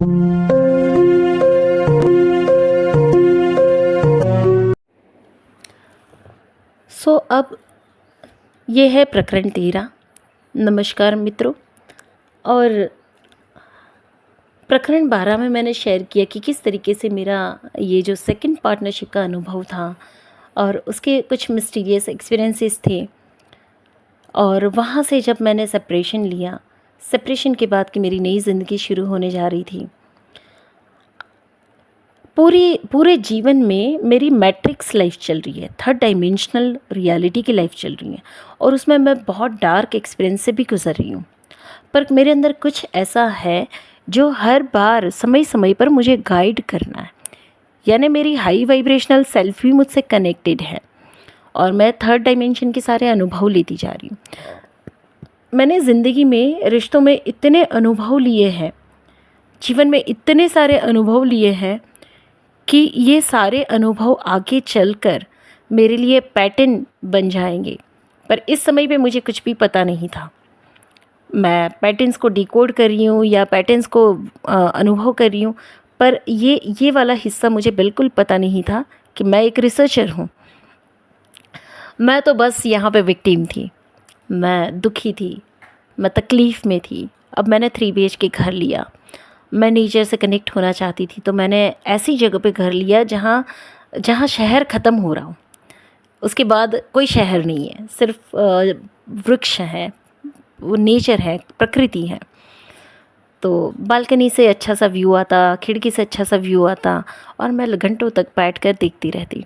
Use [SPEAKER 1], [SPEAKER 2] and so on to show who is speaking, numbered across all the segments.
[SPEAKER 1] अब ये है प्रकरण 13। नमस्कार मित्रों। और प्रकरण 12 में मैंने शेयर किया कि किस तरीके से मेरा ये जो सेकंड पार्टनरशिप का अनुभव था और उसके कुछ मिस्टीरियस एक्सपीरियंसेस थे। और वहाँ से जब मैंने सेपरेशन लिया, सेपरेशन के बाद की मेरी नई ज़िंदगी शुरू होने जा रही थी। पूरे जीवन में मेरी मैट्रिक्स लाइफ चल रही है, थर्ड डायमेंशनल रियलिटी की लाइफ चल रही है, और उसमें मैं बहुत डार्क एक्सपीरियंस से भी गुजर रही हूँ। पर मेरे अंदर कुछ ऐसा है जो हर बार समय समय पर मुझे गाइड करना है, यानी मेरी हाई वाइब्रेशनल सेल्फ भी मुझसे कनेक्टेड है और मैं थर्ड डायमेंशन के सारे अनुभव लेती जा रही हूँ। मैंने ज़िंदगी में, रिश्तों में इतने अनुभव लिए हैं, जीवन में इतने सारे अनुभव लिए हैं कि ये सारे अनुभव आगे चलकर मेरे लिए पैटर्न बन जाएंगे। पर इस समय पे मुझे कुछ भी पता नहीं था। मैं पैटर्न्स को डिकोड कर रही हूँ या पैटर्न्स को अनुभव कर रही हूँ, पर ये वाला हिस्सा मुझे बिल्कुल पता नहीं था कि मैं एक रिसर्चर हूँ। मैं तो बस यहाँ पे विक्टिम थी। मैं दुखी थी, मैं तकलीफ़ में थी। अब मैंने 3 BHK घर लिया। मैं नेचर से कनेक्ट होना चाहती थी, तो मैंने ऐसी जगह पे घर लिया जहाँ शहर ख़त्म हो रहा हो। उसके बाद कोई शहर नहीं है, सिर्फ वृक्ष हैं, वो नेचर है, प्रकृति है। तो बालकनी से अच्छा सा व्यू आता, खिड़की से अच्छा सा व्यू आता और मैं घंटों तक बैठ कर देखती रहती।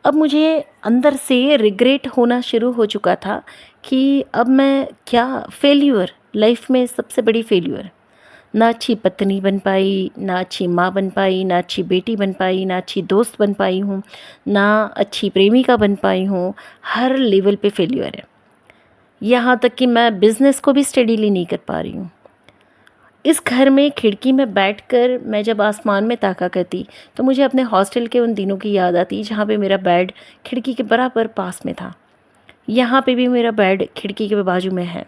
[SPEAKER 1] अब मुझे अंदर से रिग्रेट होना शुरू हो चुका था कि अब मैं क्या फेल्यूर, लाइफ में सबसे बड़ी फेल्यूर, ना अच्छी पत्नी बन पाई, ना अच्छी माँ बन पाई, ना अच्छी बेटी बन पाई, ना अच्छी दोस्त बन पाई हूँ, ना अच्छी प्रेमिका बन पाई हूँ। हर लेवल पे फेल्यूर है। यहाँ तक कि मैं बिज़नेस को भी स्टेडीली नहीं कर पा रही हूँ। इस घर में खिड़की में बैठकर मैं जब आसमान में ताका करती तो मुझे अपने हॉस्टल के उन दिनों की याद आती जहाँ पे मेरा बेड खिड़की के बराबर पास में था। यहाँ पे भी मेरा बेड खिड़की के बाजू में है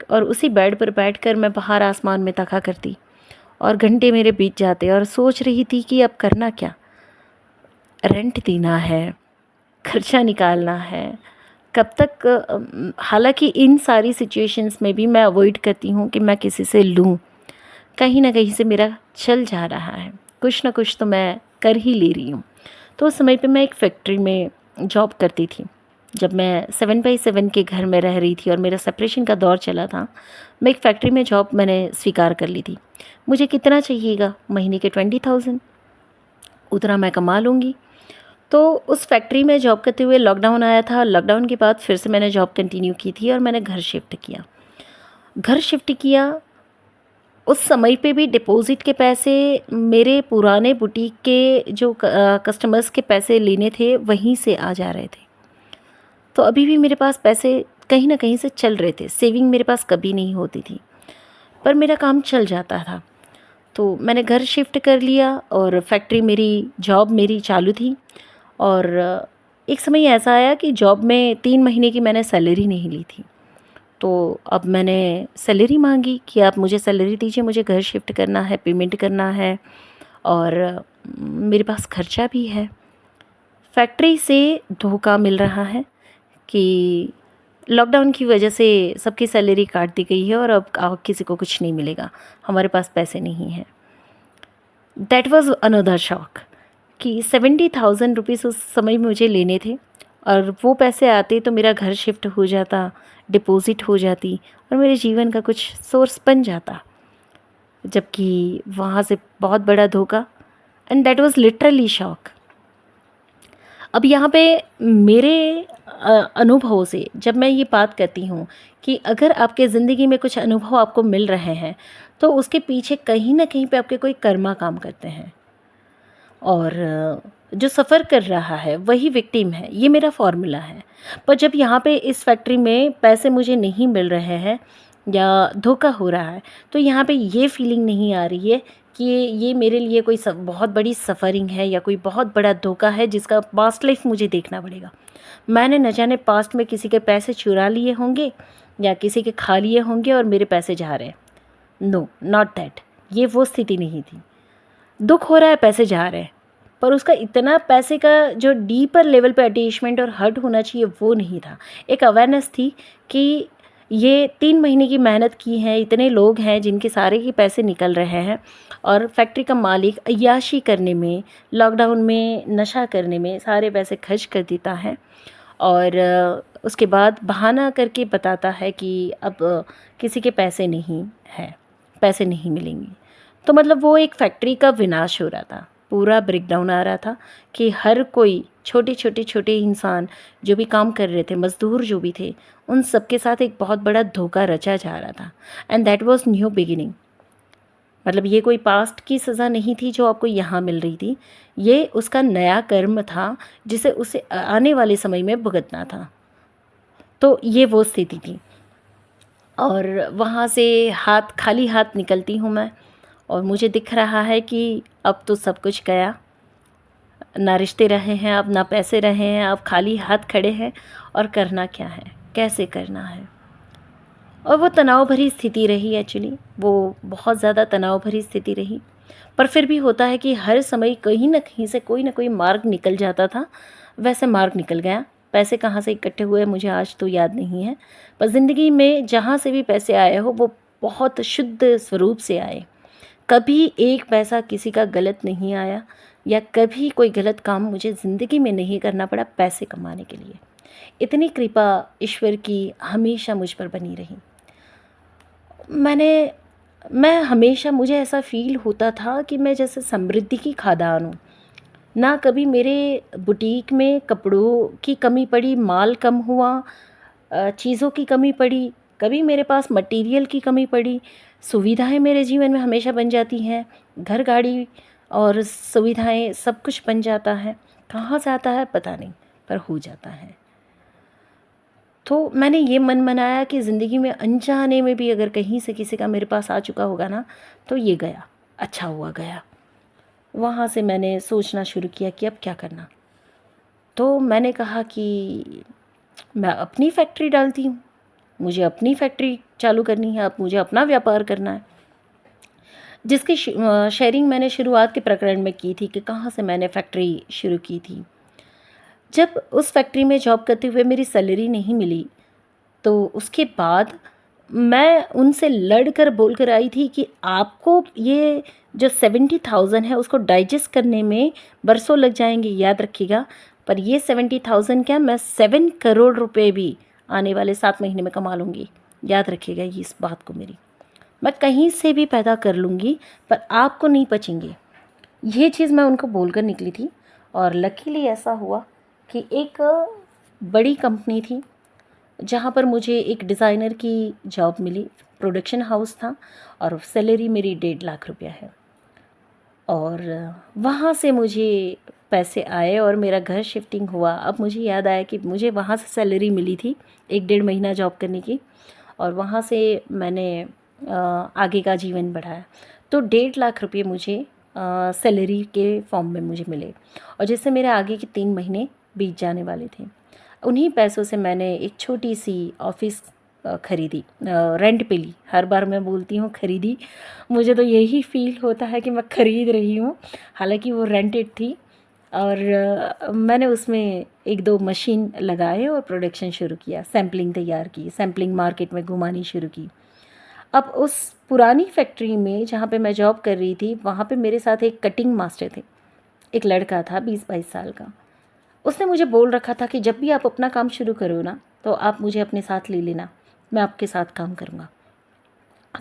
[SPEAKER 1] और उसी बेड पर बैठकर मैं बाहर आसमान में ताका करती और घंटे मेरे बीत जाते और सोच रही थी कि अब करना क्या। रेंट देना है, खर्चा निकालना है, कब तक। हालांकि इन सारी सिचुएशंस में भी मैं अवॉइड करती हूँ कि मैं किसी से लूँ। कहीं ना कहीं से मेरा चल जा रहा है, कुछ ना कुछ तो मैं कर ही ले रही हूँ। तो उस समय पे मैं एक फैक्ट्री में जॉब करती थी। जब मैं 7x7 के घर में रह रही थी और मेरा सेपरेशन का दौर चला था, मैं एक फैक्ट्री में जॉब मैंने स्वीकार कर ली थी। मुझे कितना चाहिएगा, महीने के 20,000, उतना मैं कमा लूँगी। तो उस फैक्ट्री में जॉब करते हुए लॉकडाउन आया था। लॉकडाउन के बाद फिर से मैंने जॉब कंटिन्यू की थी और मैंने घर शिफ्ट किया। उस समय पे भी डिपॉज़िट के पैसे मेरे पुराने बुटीक के जो कस्टमर्स के पैसे लेने थे वहीं से आ जा रहे थे। तो अभी भी मेरे पास पैसे कहीं ना कहीं से चल रहे थे। सेविंग मेरे पास कभी नहीं होती थी, पर मेरा काम चल जाता था। तो मैंने घर शिफ्ट कर लिया और जॉब मेरी चालू थी। और एक समय ऐसा आया कि जॉब में 3 महीने की मैंने सैलरी नहीं ली थी। तो अब मैंने सैलरी मांगी कि आप मुझे सैलरी दीजिए, मुझे घर शिफ्ट करना है, पेमेंट करना है और मेरे पास खर्चा भी है। फैक्ट्री से धोखा मिल रहा है कि लॉकडाउन की वजह से सबकी सैलरी काट दी गई है और अब किसी को कुछ नहीं मिलेगा, हमारे पास पैसे नहीं हैं। दैट वाज अनदर शॉक कि 70,000 रुपीज़ उस समय मुझे लेने थे और वो पैसे आते तो मेरा घर शिफ्ट हो जाता, डिपॉज़िट हो जाती और मेरे जीवन का कुछ सोर्स बन जाता। जबकि वहाँ से बहुत बड़ा धोखा, and that was literally shock. अब यहाँ पे मेरे अनुभवों से जब मैं ये बात करती हूँ कि अगर आपके ज़िंदगी में कुछ अनुभव आपको मिल रहे हैं तो उसके पीछे कहीं ना कहीं पे आपके कोई कर्मा काम करते हैं और जो सफ़र कर रहा है वही विक्टिम है। ये मेरा फॉर्मूला है। पर जब यहाँ पे इस फैक्ट्री में पैसे मुझे नहीं मिल रहे हैं या धोखा हो रहा है तो यहाँ पे ये फीलिंग नहीं आ रही है कि ये मेरे लिए कोई बहुत बड़ी सफ़रिंग है या कोई बहुत बड़ा धोखा है जिसका पास्ट लाइफ मुझे देखना पड़ेगा। मैंने न जाने पास्ट में किसी के पैसे चुरा लिए होंगे या किसी के खा लिए होंगे और मेरे पैसे जा रहे हैं। No, not that. ये वो स्थिति नहीं थी। दुख हो रहा है, पैसे जा रहे हैं, पर उसका इतना पैसे का जो डीपर लेवल पे अटैचमेंट और हर्ट होना चाहिए वो नहीं था। एक अवेयरनेस थी कि ये 3 महीने की मेहनत की है, इतने लोग हैं जिनके सारे ही पैसे निकल रहे हैं और फैक्ट्री का मालिक अय्याशी करने में, लॉकडाउन में नशा करने में सारे पैसे खर्च कर देता है और उसके बाद बहाना करके बताता है कि अब किसी के पैसे नहीं हैं, पैसे नहीं मिलेंगे। तो मतलब वो एक फैक्ट्री का विनाश हो रहा था, पूरा ब्रेकडाउन आ रहा था कि हर कोई छोटे इंसान जो भी काम कर रहे थे, मज़दूर जो भी थे, उन सब के साथ एक बहुत बड़ा धोखा रचा जा रहा था। And that was new beginning. मतलब ये कोई पास्ट की सज़ा नहीं थी जो आपको यहाँ मिल रही थी, ये उसका नया कर्म था जिसे उसे आने वाले समय में भुगतना था। तो ये वो स्थिति थी और वहाँ से खाली हाथ निकलती हूँ मैं और मुझे दिख रहा है कि अब तो सब कुछ गया, ना रिश्ते रहे हैं अब, ना पैसे रहे हैं अब, खाली हाथ खड़े हैं और करना क्या है, कैसे करना है। और वो तनाव भरी स्थिति रही एक्चुअली, वो बहुत ज़्यादा तनाव भरी स्थिति रही। पर फिर भी होता है कि हर समय कहीं न कहीं से कोई न कोई मार्ग निकल जाता था, वैसे मार्ग निकल गया। पैसे कहाँ से इकट्ठे हुए मुझे आज तो याद नहीं है, पर ज़िंदगी में जहाँ से भी पैसे आए हो वो बहुत शुद्ध स्वरूप से आए। कभी एक पैसा किसी का गलत नहीं आया या कभी कोई गलत काम मुझे ज़िंदगी में नहीं करना पड़ा पैसे कमाने के लिए। इतनी कृपा ईश्वर की हमेशा मुझ पर बनी रही। मैं हमेशा, मुझे ऐसा फ़ील होता था कि मैं जैसे समृद्धि की खादान हूँ। ना कभी मेरे बुटीक में कपड़ों की कमी पड़ी, माल कम हुआ, चीज़ों की कमी पड़ी, कभी मेरे पास मटेरियल की कमी पड़ी। सुविधाएं मेरे जीवन में हमेशा बन जाती हैं, घर गाड़ी और सुविधाएं सब कुछ बन जाता है। कहाँ से आता है पता नहीं, पर हो जाता है। तो मैंने ये मन मनाया कि ज़िंदगी में अनजाने में भी अगर कहीं से किसी का मेरे पास आ चुका होगा ना, तो ये गया, अच्छा हुआ गया। वहाँ से मैंने सोचना शुरू किया कि अब क्या करना। तो मैंने कहा कि मैं अपनी फैक्ट्री डालती हूँ, मुझे अपनी फैक्ट्री चालू करनी है, अब मुझे अपना व्यापार करना है। जिसकी शेयरिंग मैंने शुरुआत के प्रकरण में की थी कि कहाँ से मैंने फैक्ट्री शुरू की थी। जब उस फैक्ट्री में जॉब करते हुए मेरी सैलरी नहीं मिली, तो उसके बाद मैं उनसे लड़ कर बोल कर आई थी कि आपको ये जो 70,000 है उसको डाइजेस्ट करने में बरसों लग जाएंगे, याद रखिएगा। पर ये 70,000 क्या, मैं 7 करोड़ रुपए भी आने वाले 7 महीने में कमा लूँगी। याद रखिएगा ये इस बात को मेरी, मैं कहीं से भी पैदा कर लूँगी पर आपको नहीं बचेंगे। ये चीज़ मैं उनको बोलकर निकली थी और लकीली ऐसा हुआ कि एक बड़ी कंपनी थी जहाँ पर मुझे एक डिज़ाइनर की जॉब मिली, प्रोडक्शन हाउस था और सैलरी मेरी 1.5 लाख रुपया है। और वहाँ से मुझे पैसे आए और मेरा घर शिफ्टिंग हुआ। अब मुझे याद आया कि मुझे वहाँ से सैलरी मिली थी 1-1.5 महीना जॉब करने की और वहाँ से मैंने आगे का जीवन बढ़ाया। तो 1.5 लाख रुपये मुझे सैलरी के फॉर्म में मुझे मिले और जिससे मेरे आगे के 3 महीने बीत जाने वाले थे। उन्हीं पैसों से मैंने एक छोटी सी ऑफ़िस खरीदी, रेंट पे ली। हर बार मैं बोलती हूँ खरीदी, मुझे तो यही फ़ील होता है कि मैं ख़रीद रही हूँ, हालांकि वो रेंटेड थी। और मैंने उसमें 1-2 मशीन लगाए और प्रोडक्शन शुरू किया, सैम्पलिंग तैयार की, सैम्पलिंग मार्केट में घुमानी शुरू की। अब उस पुरानी फैक्ट्री में जहाँ पे मैं जॉब कर रही थी, वहाँ पे मेरे साथ एक कटिंग मास्टर थे, एक लड़का था 20-22 साल का। उसने मुझे बोल रखा था कि जब भी आप अपना काम शुरू करो ना, तो आप मुझे अपने साथ ले लेना, मैं आपके साथ काम करूँगा।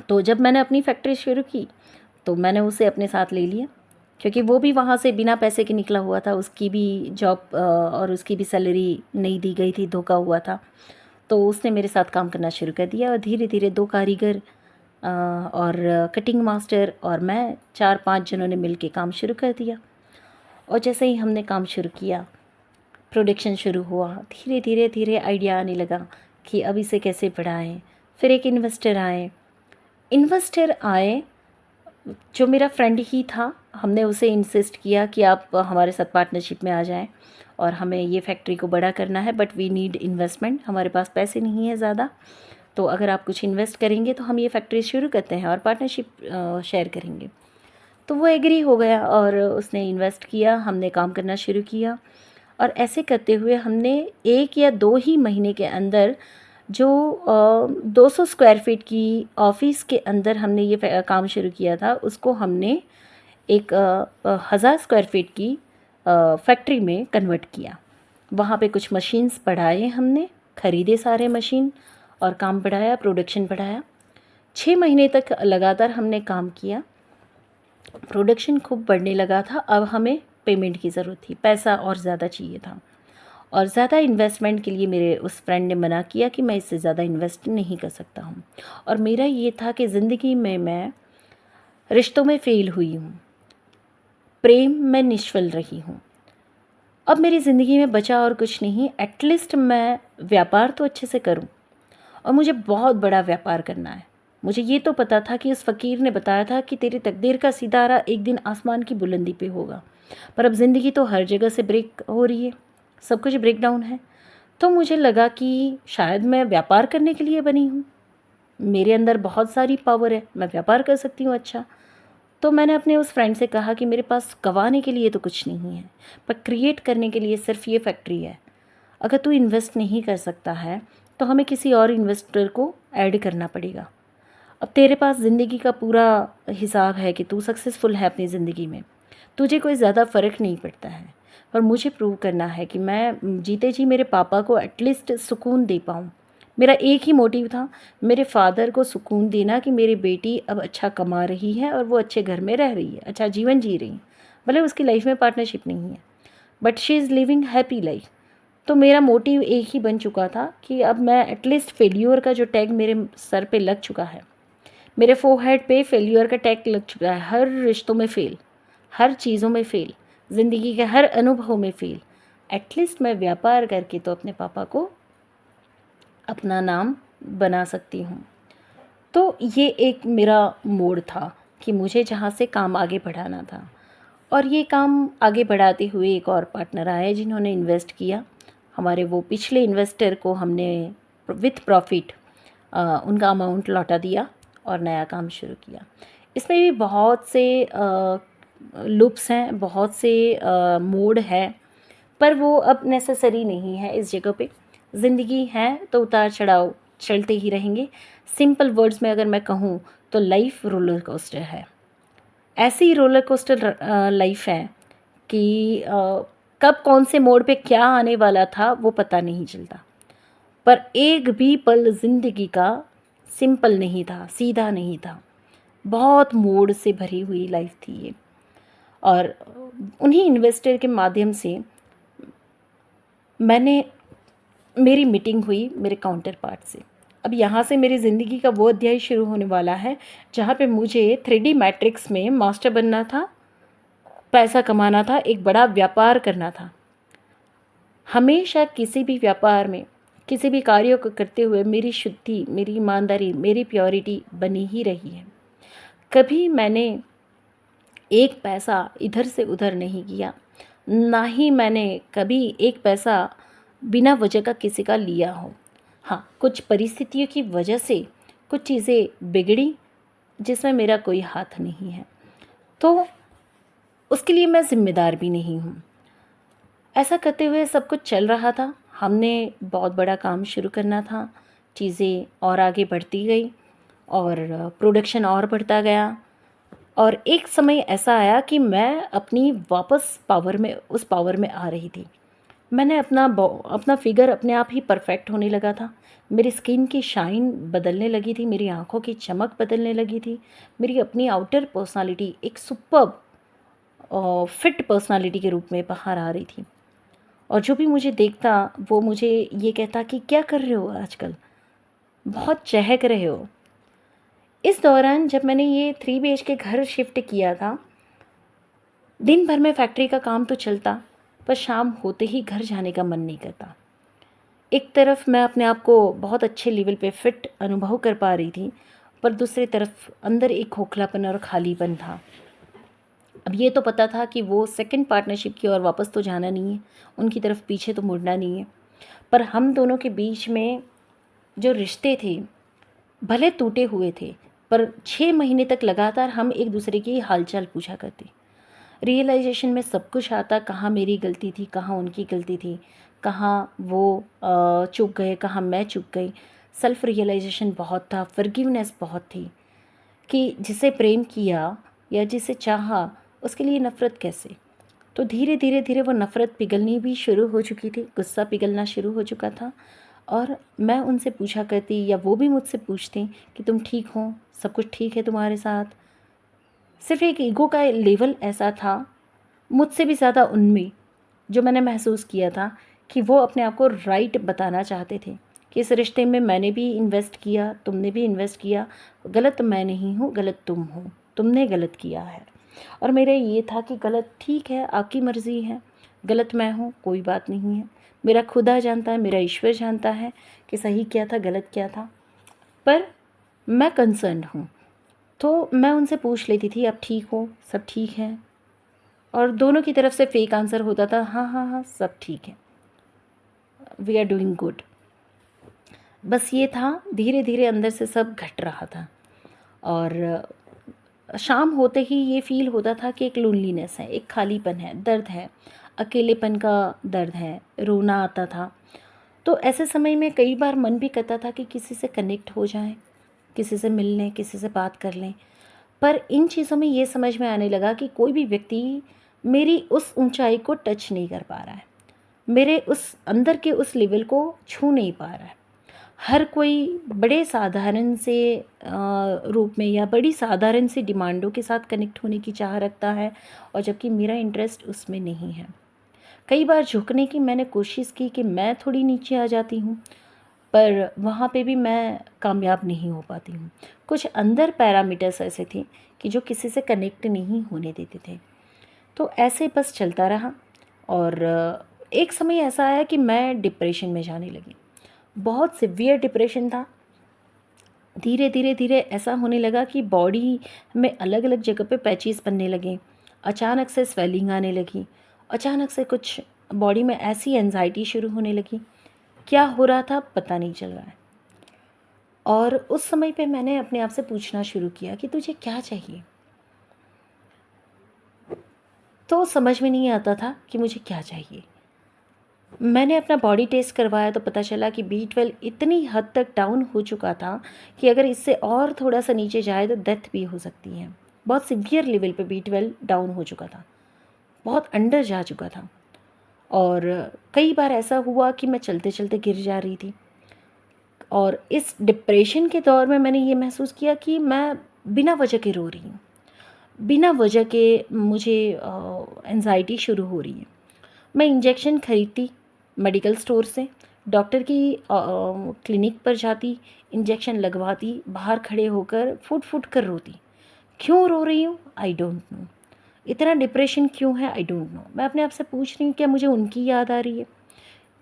[SPEAKER 1] तो जब मैंने अपनी फैक्ट्री शुरू की तो मैंने उसे अपने साथ ले लिया, क्योंकि वो भी वहाँ से बिना पैसे के निकला हुआ था, उसकी भी जॉब और उसकी भी सैलरी नहीं दी गई थी, धोखा हुआ था। तो उसने मेरे साथ काम करना शुरू कर दिया और धीरे धीरे 2 कारीगर और कटिंग मास्टर और मैं 4-5 जनों ने मिल के काम शुरू कर दिया। और जैसे ही हमने काम शुरू किया, प्रोडक्शन शुरू हुआ, धीरे धीरे आइडिया आने लगा कि अब इसे कैसे बढ़ाएं। फिर एक इन्वेस्टर आए जो मेरा फ्रेंड ही था। हमने उसे इंसिस्ट किया कि आप हमारे साथ पार्टनरशिप में आ जाएं और हमें ये फैक्ट्री को बड़ा करना है, बट वी नीड इन्वेस्टमेंट, हमारे पास पैसे नहीं है ज़्यादा, तो अगर आप कुछ इन्वेस्ट करेंगे तो हम ये फैक्ट्री शुरू करते हैं और पार्टनरशिप शेयर करेंगे। तो वो एग्री हो गया और उसने इन्वेस्ट किया, हमने काम करना शुरू किया और ऐसे करते हुए हमने 1 या 2 ही महीने के अंदर जो 200 स्क्वायर फीट की ऑफ़िस के अंदर हमने ये काम शुरू किया था, उसको हमने एक 1000 स्क्वायर फीट की फैक्ट्री में कन्वर्ट किया। वहाँ पे कुछ मशीन्स बढ़ाए हमने, ख़रीदे सारे मशीन और काम बढ़ाया, प्रोडक्शन बढ़ाया। 6 महीने तक लगातार हमने काम किया। प्रोडक्शन खूब बढ़ने लगा था। अब हमें पेमेंट की ज़रूरत थी, पैसा और ज़्यादा चाहिए था और ज़्यादा इन्वेस्टमेंट के लिए मेरे उस फ्रेंड ने मना किया कि मैं इससे ज़्यादा इन्वेस्ट नहीं कर सकता हूँ। और मेरा ये था कि ज़िंदगी में मैं रिश्तों में फ़ेल हुई हूँ, प्रेम में निष्फल रही हूँ। अब मेरी ज़िंदगी में बचा और कुछ नहीं, एटलीस्ट मैं व्यापार तो अच्छे से करूँ और मुझे बहुत बड़ा व्यापार करना है। मुझे ये तो पता था कि उस फ़कीर ने बताया था कि तेरी तकदीर का सितारा एक दिन आसमान की बुलंदी पे होगा, पर अब ज़िंदगी तो हर जगह से ब्रेक हो रही है, सब कुछ ब्रेक डाउन है। तो मुझे लगा कि शायद मैं व्यापार करने के लिए बनी हूँ, मेरे अंदर बहुत सारी पावर है, मैं व्यापार कर सकती हूँ अच्छा। तो मैंने अपने उस फ्रेंड से कहा कि मेरे पास गँवाने के लिए तो कुछ नहीं है, पर क्रिएट करने के लिए सिर्फ ये फैक्ट्री है। अगर तू इन्वेस्ट नहीं कर सकता है तो हमें किसी और इन्वेस्टर को ऐड करना पड़ेगा। अब तेरे पास ज़िंदगी का पूरा हिसाब है कि तू सक्सेसफुल है अपनी ज़िंदगी में, तुझे कोई ज़्यादा फ़र्क नहीं पड़ता है, पर मुझे प्रूव करना है कि मैं जीते जी मेरे पापा को एटलीस्ट सुकून दे पाऊँ। मेरा एक ही मोटिव था, मेरे फादर को सुकून देना कि मेरी बेटी अब अच्छा कमा रही है और वो अच्छे घर में रह रही है, अच्छा जीवन जी रही है। भले उसकी लाइफ में पार्टनरशिप नहीं है, but she is living happy life. तो मेरा मोटिव एक ही बन चुका था कि अब मैं एटलीस्ट फेल्यूर का जो टैग मेरे सर पे लग चुका है, मेरे फोरहेड पे फेल्यूर का टैग लग चुका है, हर रिश्तों में फ़ेल, हर चीज़ों में फ़ेल, ज़िंदगी के हर अनुभव में फ़ेल। एटलीस्ट मैं व्यापार करके तो अपने पापा को अपना नाम बना सकती हूँ। तो ये एक मेरा मोड़ था कि मुझे जहाँ से काम आगे बढ़ाना था और ये काम आगे बढ़ाते हुए एक और पार्टनर आए जिन्होंने इन्वेस्ट किया। हमारे वो पिछले इन्वेस्टर को हमने विथ प्रॉफिट उनका अमाउंट लौटा दिया और नया काम शुरू किया। इसमें भी बहुत से लूप्स हैं, बहुत से मोड़ हैं, पर वो अब नेसेसरी नहीं है इस जगह पे। ज़िंदगी है तो उतार चढ़ाव चलते ही रहेंगे। सिंपल वर्ड्स में अगर मैं कहूँ तो लाइफ रोलर कोस्टर है। ऐसी रोलर कोस्टर लाइफ है कि कब कौन से मोड़ पे क्या आने वाला था वो पता नहीं चलता, पर एक भी पल ज़िंदगी का सिंपल नहीं था, सीधा नहीं था। बहुत मोड़ से भरी हुई लाइफ थी ये। और उन्हीं इन्वेस्टर के माध्यम से मैंने मेरी मीटिंग हुई मेरे काउंटर पार्ट से। अब यहाँ से मेरी ज़िंदगी का वो अध्याय शुरू होने वाला है जहाँ पे मुझे 3D मैट्रिक्स में मास्टर बनना था, पैसा कमाना था, एक बड़ा व्यापार करना था। हमेशा किसी भी व्यापार में, किसी भी कार्य को करते हुए मेरी शुद्धि, मेरी ईमानदारी, मेरी प्योरिटी बनी ही रही है। कभी मैंने एक पैसा इधर से उधर नहीं किया, ना ही मैंने कभी एक पैसा बिना वजह का किसी का लिया हो। हाँ, कुछ परिस्थितियों की वजह से कुछ चीज़ें बिगड़ी जिसमें मेरा कोई हाथ नहीं है, तो उसके लिए मैं ज़िम्मेदार भी नहीं हूँ। ऐसा करते हुए सब कुछ चल रहा था। हमने बहुत बड़ा काम शुरू करना था, चीज़ें और आगे बढ़ती गई और प्रोडक्शन और बढ़ता गया और एक समय ऐसा आया कि मैं अपनी वापस उस पावर में आ रही थी। मैंने अपना फिगर अपने आप ही परफेक्ट होने लगा था। मेरी स्किन की शाइन बदलने लगी थी, मेरी आँखों की चमक बदलने लगी थी, मेरी अपनी आउटर पर्सनालिटी एक सुपर्ब फिट पर्सनालिटी के रूप में बाहर आ रही थी। और जो भी मुझे देखता वो मुझे ये कहता कि क्या कर रहे हो आजकल, बहुत चहक रहे हो। इस दौरान जब मैंने ये 3 BHK घर शिफ्ट किया था, दिन भर में फैक्ट्री का काम तो चलता, पर शाम होते ही घर जाने का मन नहीं करता। एक तरफ मैं अपने आप को बहुत अच्छे लेवल पे फिट अनुभव कर पा रही थी, पर दूसरी तरफ अंदर एक खोखलापन और खालीपन था। अब ये तो पता था कि वो सेकंड पार्टनरशिप की ओर वापस तो जाना नहीं है, उनकी तरफ पीछे तो मुड़ना नहीं है, पर हम दोनों के बीच में जो रिश्ते थे भले टूटे हुए थे, पर 6 महीने तक लगातार हम एक दूसरे की हालचाल पूछा करते। रियलाइजेशन में सब कुछ आता, कहाँ मेरी गलती थी, कहाँ उनकी गलती थी, कहाँ वो चूक गए, कहाँ मैं चूक गई। सेल्फ रियलाइजेशन बहुत था, फॉरगिवनेस बहुत थी कि जिसे प्रेम किया या जिसे चाहा उसके लिए नफ़रत कैसे। तो धीरे धीरे धीरे वो नफ़रत पिघलनी भी शुरू हो चुकी थी, गुस्सा पिघलना शुरू हो चुका था। और मैं उनसे पूछा करती या वो भी मुझसे पूछती कि तुम ठीक हो, सब कुछ ठीक है तुम्हारे साथ। सिर्फ एक ईगो का लेवल ऐसा था मुझसे भी ज़्यादा उनमें, जो मैंने महसूस किया था कि वो अपने आप को राइट बताना चाहते थे कि इस रिश्ते में मैंने भी इन्वेस्ट किया, तुमने भी इन्वेस्ट किया, गलत मैं नहीं हूँ, गलत तुम हो, तुमने गलत किया है। और मेरा ये था कि गलत ठीक है, आपकी मर्ज़ी है, गलत मैं हूँ, कोई बात नहीं है। मेरा खुदा जानता है, मेरा ईश्वर जानता है कि सही क्या था, गलत क्या था, पर मैं कंसर्न्ड हूँ। तो मैं उनसे पूछ लेती थी, आप ठीक हो, सब ठीक है? और दोनों की तरफ से फेक आंसर होता था, हाँ हाँ हाँ सब ठीक है, वी आर डूइंग गुड। बस ये था, धीरे धीरे अंदर से सब घट रहा था। और शाम होते ही ये फील होता था कि एक लोनलीनेस है, एक खालीपन है, दर्द है, अकेलेपन का दर्द है, रोना आता था। तो ऐसे समय में कई बार मन भी करता था कि किसी से कनेक्ट हो जाएं, किसी से मिल लें, किसी से बात कर लें। पर इन चीज़ों में ये समझ में आने लगा कि कोई भी व्यक्ति मेरी उस ऊंचाई को टच नहीं कर पा रहा है, मेरे उस अंदर के उस लेवल को छू नहीं पा रहा है। हर कोई बड़े साधारण से रूप में या बड़ी साधारण सी डिमांडों के साथ कनेक्ट होने की चाह रखता है, और जबकि मेरा इंटरेस्ट उसमें नहीं है। कई बार झुकने की मैंने कोशिश की कि मैं थोड़ी नीचे आ जाती हूँ, पर वहाँ पे भी मैं कामयाब नहीं हो पाती हूँ। कुछ अंदर पैरामीटर्स ऐसे थे कि जो किसी से कनेक्ट नहीं होने देते थे। तो ऐसे बस चलता रहा। और एक समय ऐसा आया कि मैं डिप्रेशन में जाने लगी। बहुत सिवियर डिप्रेशन था। धीरे धीरे धीरे ऐसा होने लगा कि बॉडी में अलग अलग जगह पे पैचेस बनने लगे, अचानक से स्वेलिंग आने लगी, अचानक से कुछ बॉडी में ऐसी एंजाइटी शुरू होने लगी। क्या हो रहा था पता नहीं चल रहा है। और उस समय पे मैंने अपने आप से पूछना शुरू किया कि तुझे क्या चाहिए। तो समझ में नहीं आता था कि मुझे क्या चाहिए। मैंने अपना बॉडी टेस्ट करवाया तो पता चला कि B12 इतनी हद तक डाउन हो चुका था कि अगर इससे और थोड़ा सा नीचे जाए तो डेथ भी हो सकती है। बहुत सीवियर लेवल पे B12 डाउन हो चुका था, बहुत अंडर जा चुका था। और कई बार ऐसा हुआ कि मैं चलते चलते गिर जा रही थी। और इस डिप्रेशन के दौर में मैंने ये महसूस किया कि मैं बिना वजह के रो रही हूँ, बिना वजह के मुझे एंजाइटी शुरू हो रही है। मैं इंजेक्शन खरीदती मेडिकल स्टोर से, डॉक्टर की क्लिनिक पर जाती, इंजेक्शन लगवाती, बाहर खड़े होकर फुट फुट कर रोती। क्यों रो रही हूँ आई डोंट नो, इतना डिप्रेशन क्यों है आई डोंट नो। मैं अपने आप से पूछ रही हूँ क्या मुझे उनकी याद आ रही है,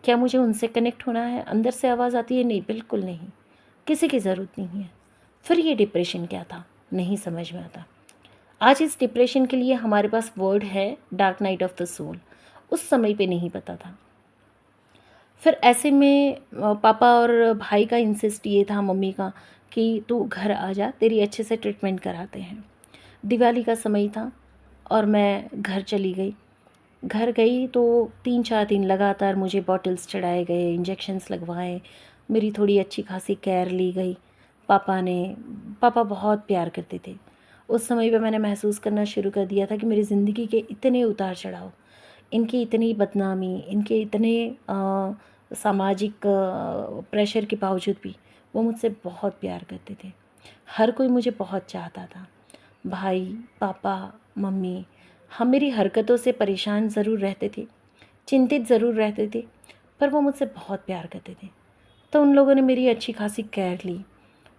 [SPEAKER 1] क्या मुझे उनसे कनेक्ट होना है। अंदर से आवाज़ आती है नहीं, बिल्कुल नहीं, किसी की ज़रूरत नहीं है। फिर ये डिप्रेशन क्या था नहीं समझ में आता। आज इस डिप्रेशन के लिए हमारे पास वर्ड है, dark night of the soul. उस समय पे नहीं पता था। फिर ऐसे में पापा और भाई का इंसिस्ट ये था, मम्मी का, कि तू घर आ जा, तेरी अच्छे से ट्रीटमेंट कराते हैं। दिवाली का समय था और मैं घर चली गई। घर गई तो 3-4 दिन लगातार मुझे बॉटल्स चढ़ाए गए, इंजेक्शन्स लगवाए, मेरी थोड़ी अच्छी खासी केयर ली गई। पापा बहुत प्यार करते थे। उस समय पे मैंने महसूस करना शुरू कर दिया था कि मेरी ज़िंदगी के इतने उतार चढ़ाव, इनकी इतनी बदनामी, इनके इतने सामाजिक प्रेशर के बावजूद भी वो मुझसे बहुत प्यार करते थे। हर कोई मुझे बहुत चाहता था। भाई, पापा, मम्मी, हम मेरी हरकतों से परेशान ज़रूर रहते थे, चिंतित ज़रूर रहते थे, पर वो मुझसे बहुत प्यार करते थे। तो उन लोगों ने मेरी अच्छी खासी केयर ली।